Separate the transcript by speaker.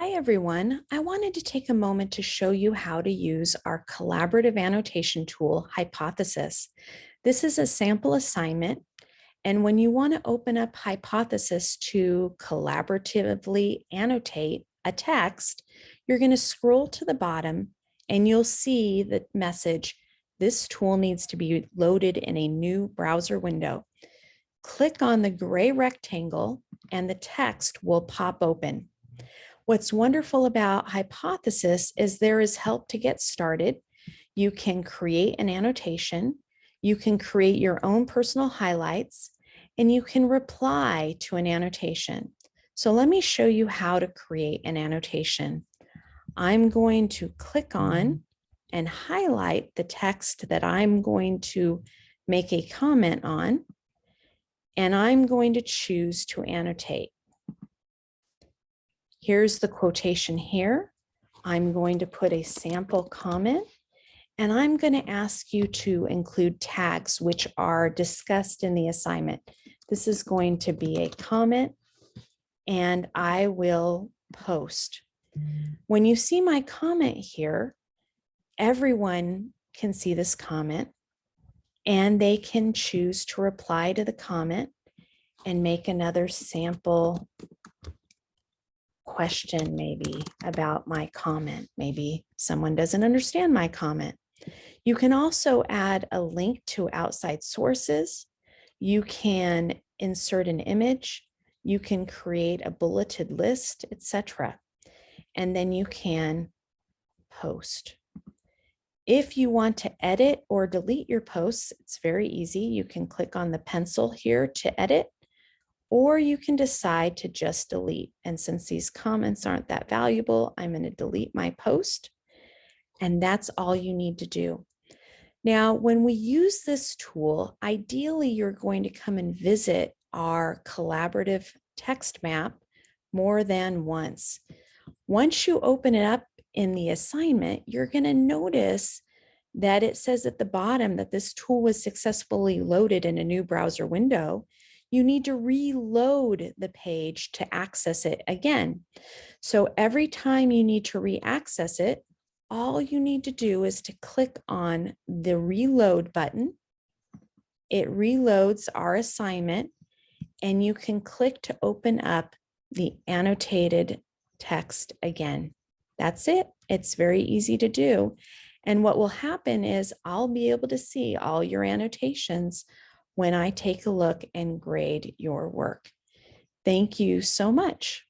Speaker 1: Hi, everyone. I wanted to take a moment to show you how to use our collaborative annotation tool, Hypothesis. This is a sample assignment, and when you want to open up Hypothesis to collaboratively annotate a text, you're going to scroll to the bottom and you'll see the message, "This tool needs to be loaded in a new browser window." Click on the gray rectangle and the text will pop open. What's wonderful about Hypothesis is there is help to get started. You can create an annotation, you can create your own personal highlights, and you can reply to an annotation. So let me show you how to create an annotation. I'm going to click on and highlight the text that I'm going to make a comment on, and I'm going to choose to annotate. Here's the quotation here. I'm going to put a sample comment, and I'm going to ask you to include tags which are discussed in the assignment. This is going to be a comment, and I will post. When you see my comment here, everyone can see this comment, and they can choose to reply to the comment and make another sample question maybe about my comment. Maybe someone doesn't understand my comment. You can also add a link to outside sources. You can insert an image. You can create a bulleted list, etc. And then you can post. If you want to edit or delete your posts, it's very easy. You can click on the pencil here to edit, or you can decide to just delete. And since these comments aren't that valuable, I'm going to delete my post. And that's all you need to do. Now, when we use this tool, ideally, you're going to come and visit our collaborative text map more than once. Once you open it up in the assignment, you're going to notice that it says at the bottom that this tool was successfully loaded in a new browser window. You need to reload the page to access it again. So every time you need to re-access it, all you need to do is to click on the reload button. It reloads our assignment, and you can click to open up the annotated text again. That's it. It's very easy to do. And what will happen is I'll be able to see all your annotations when I take a look and grade your work. Thank you so much.